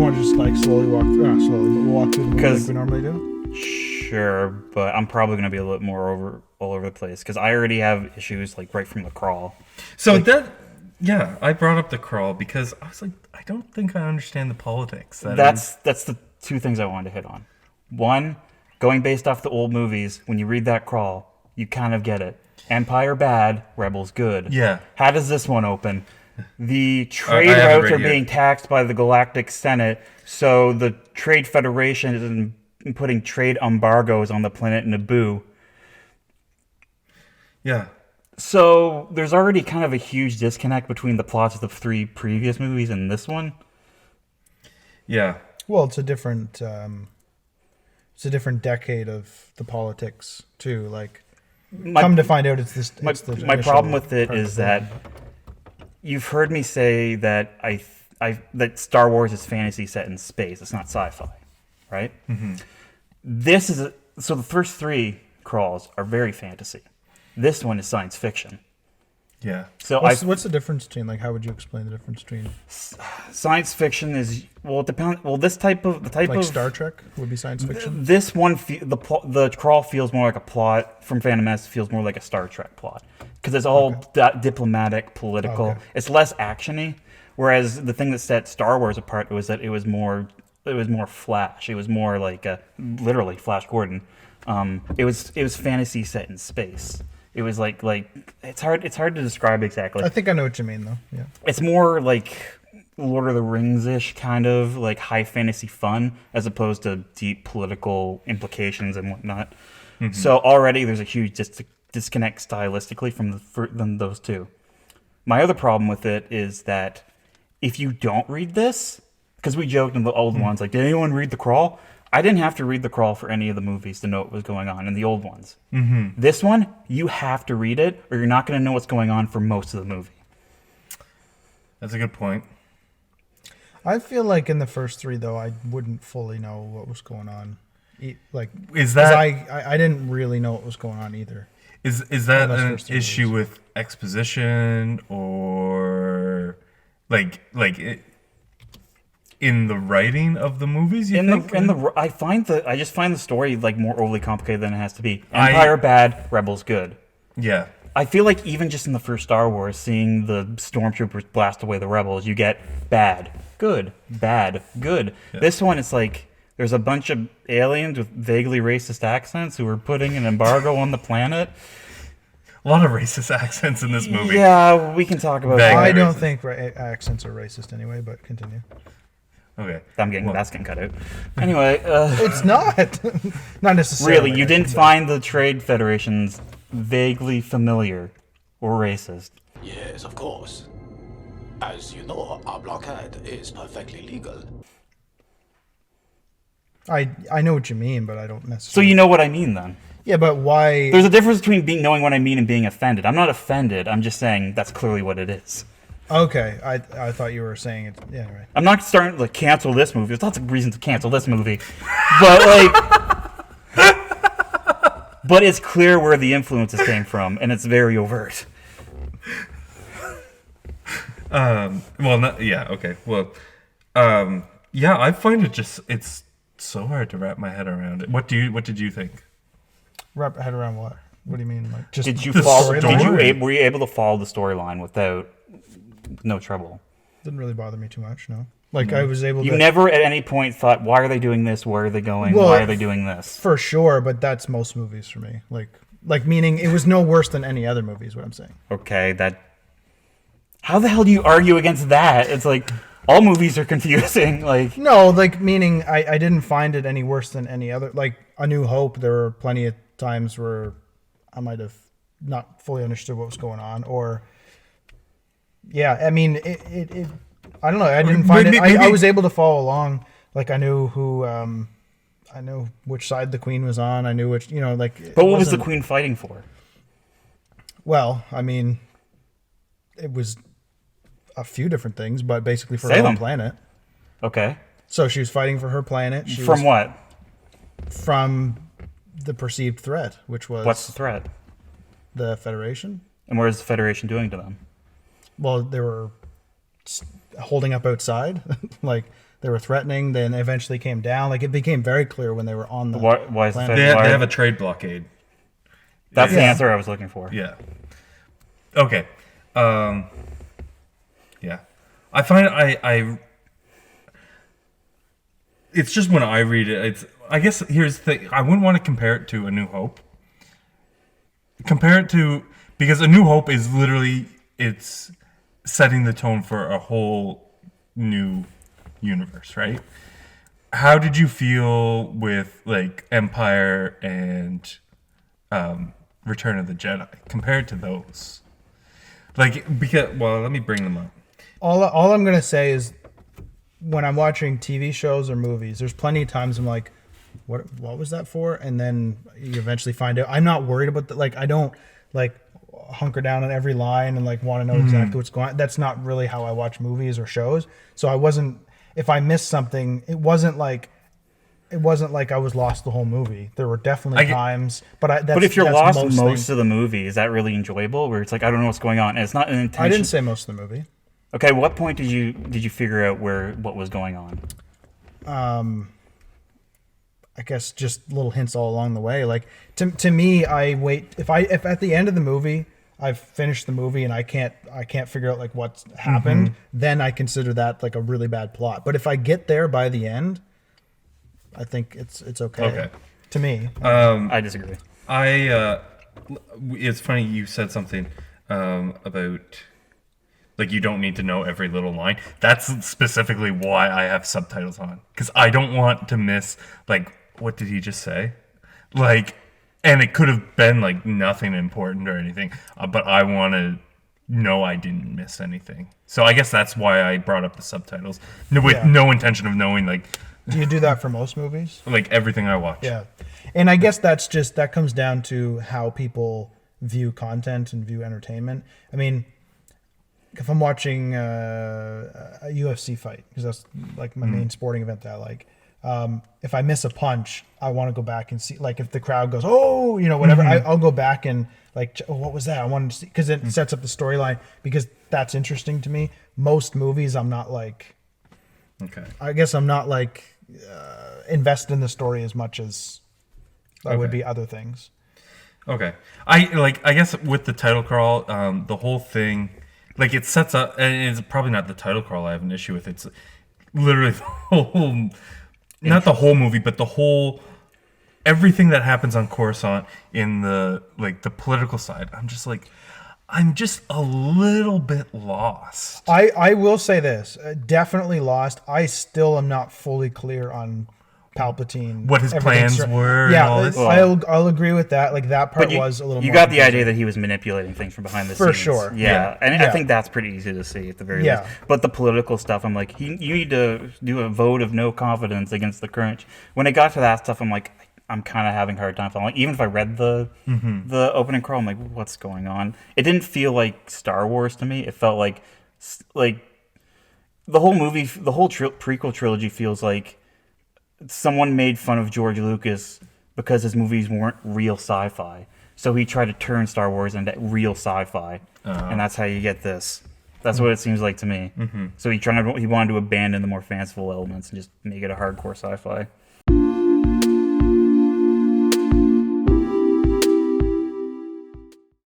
want to just like slowly walk through? Not slowly, but we'll walk through the movie like we normally do. Sure, but I'm probably going to be a little bit more all over the place because I already have issues like right from the crawl. So I brought up the crawl because I was like, I don't think I understand the politics. That's the two things I wanted to hit on. One, going based off the old movies, when you read that crawl, you kind of get it. Empire bad, rebels good. Yeah. How does this one open? The trade routes are being taxed by the Galactic Senate, so the Trade Federation is putting trade embargoes on the planet Naboo. Yeah. So there's already kind of a huge disconnect between the plots of the three previous movies and this one. Yeah. Well, it's a different decade of the politics too. Like, come to find out, it's this. My problem with it is that you've heard me say that that Star Wars is fantasy set in space. It's not sci-fi, right? Mm-hmm. So the first three crawls are very fantasy. This one is science fiction. Yeah. So what's the difference between, like, how would you explain the difference between science fiction is it depends. Well, the type of Star Trek would be science fiction. This one, the crawl feels more like a plot from Phantom Menace. Feels more like a Star Trek plot because it's all diplomatic, political. Okay. It's less actiony. Whereas the thing that set Star Wars apart was that it was more Flash. It was more like literally Flash Gordon. It was fantasy set in space. It was like it's hard to describe exactly. I think I know what you mean though. Yeah. It's more like Lord of the Rings-ish kind of like high fantasy fun as opposed to deep political implications and whatnot. Mm-hmm. So already there's a huge disconnect stylistically from those two. My other problem with it is that if you don't read this, because we joked in the old ones, like, did anyone read the crawl? I didn't have to read the crawl for any of the movies to know what was going on in the old ones. Mm-hmm. This one, you have to read it, or you're not going to know what's going on for most of the movie. That's a good point. I feel like in the first three, though, I wouldn't fully know what was going on. Like, is that I didn't really know what was going on either. Is that an issue with exposition or like in the writing of the movies? I just find the story like more overly complicated than it has to be. Empire bad, rebels good. Yeah. I feel like even just in the first Star Wars, seeing the stormtroopers blast away the rebels, you get bad, good, bad, good. Yeah. This one, it's like there's a bunch of aliens with vaguely racist accents who are putting an embargo on the planet. A lot of racist accents in this movie. Yeah, we can talk about that. I don't think accents are racist anyway, but continue. Okay. That's getting cut out. Anyway. It's not. Not necessarily. Really, you didn't find the Trade Federations vaguely familiar or racist? Yes, of course. As you know, our blockade is perfectly legal. I know what you mean, but I don't necessarily. So you know what I mean, then? Yeah, but why? There's a difference between knowing what I mean and being offended. I'm not offended. I'm just saying that's clearly what it is. Okay, I thought you were saying it. Yeah, anyway. I'm not starting to cancel this movie. There's lots of reasons to cancel this movie, but but it's clear where the influences came from, and it's very overt. Okay. Well, I find it's so hard to wrap my head around it. What did you think? Wrap my head around what? What do you mean? Like, just did you follow? Were you able to follow the storyline without no trouble? Didn't really bother me too much. No. Like, I was able to... You never at any point thought, why are they doing this? Where are they going? Well, why are they doing this? For sure, but that's most movies for me. Like meaning it was no worse than any other movie is what I'm saying. Okay, how the hell do you argue against that? It's like, all movies are confusing. Like, no, like, meaning I didn't find it any worse than any other. Like, A New Hope, there were plenty of times where I might have not fully understood what was going on. Or, yeah, I mean, it I don't know. I didn't find it. I was able to follow along. Like, I knew who, I knew which side the Queen was on. I knew which, like. But what was the Queen fighting for? Well, I mean, it was a few different things, but basically for her own planet. Okay. So she was fighting for her planet. From what? From the perceived threat, which was. What's the threat? The Federation. And what is the Federation doing to them? Well, they were holding up outside. Like, they were threatening. Then eventually came down. Like it became very clear when they were on the. Why is the planet. Fed, They have a trade blockade. That's the Yeah. answer I was looking for. Yeah. Okay. Yeah. I find I it's just when I read it, it's I guess here's the thing. I wouldn't want to compare it to A New Hope. Compare it to because A New Hope is literally it's setting the tone for a whole new universe, right? How did you feel with like Empire and Return of the Jedi compared to those? Like because let me bring them up. All I'm gonna say is, when I'm watching TV shows or movies, there's plenty of times I'm like, what was that for? And then you eventually find out. I'm not worried about like I don't like hunker down on every line and like want to know exactly what's going on. That's not really how I watch movies or shows. So I wasn't. If I missed something, it wasn't like I was lost the whole movie. There were definitely times, but If you're lost most most of the movie, is that really enjoyable? Where it's like I don't know what's going on, and it's not an intention. I didn't say most of the movie. Okay, what point did you figure out what was going on? I guess just little hints all along the way. Like to me, I wait if at the end of the movie I've finished the movie and I can't figure out like what's happened, then I consider that like a really bad plot. But if I get there by the end, I think it's okay. Okay. To me. I disagree. It's funny you said something about like you don't need to know every little line. That's specifically why I have subtitles on, because I don't want to miss like what did he just say, like, and it could have been like nothing important or anything, but I want to know I didn't miss anything. So I guess that's why I brought up the subtitles with no intention of knowing like. Do you do that for most movies? Like everything I watch. Yeah. And I guess that comes down to how people view content and view entertainment. I mean, if I'm watching a UFC fight, because that's like my main sporting event that I like, if I miss a punch, I want to go back and see, like if the crowd goes, oh, whatever, I'll go back and like, oh, what was that? I wanted to see, because it sets up the storyline, because that's interesting to me. Most movies, I'm not like, Okay. I guess I'm not like invested in the story as much as I would be other things. Okay. I guess with the title crawl, the whole thing, like it sets up, and it's probably not the title crawl I have an issue with. It's literally the whole, not the whole movie, but the whole, everything that happens on Coruscant in the political side. I'm just a little bit lost. I will say this, definitely lost. I still am not fully clear on Palpatine. What his plans were. And all this. I'll agree with that. Like that part was a little. You more got the confusing. idea that he was manipulating things from behind the For scenes. sure. Yeah, and Yeah. I think that's pretty easy to see at the very Yeah. least. But the political stuff, I'm like, you need to do a vote of no confidence against the current. When it got to that stuff, I'm like, I'm kind of having a hard time following. Even if I read the opening crawl, I'm like, what's going on? It didn't feel like Star Wars to me. It felt like the whole movie, the whole prequel trilogy feels like someone made fun of George Lucas because his movies weren't real sci-fi. So he tried to turn Star Wars into real sci-fi, and that's how you get this. That's what it seems like to me. So he wanted to abandon the more fanciful elements and just make it a hardcore sci-fi.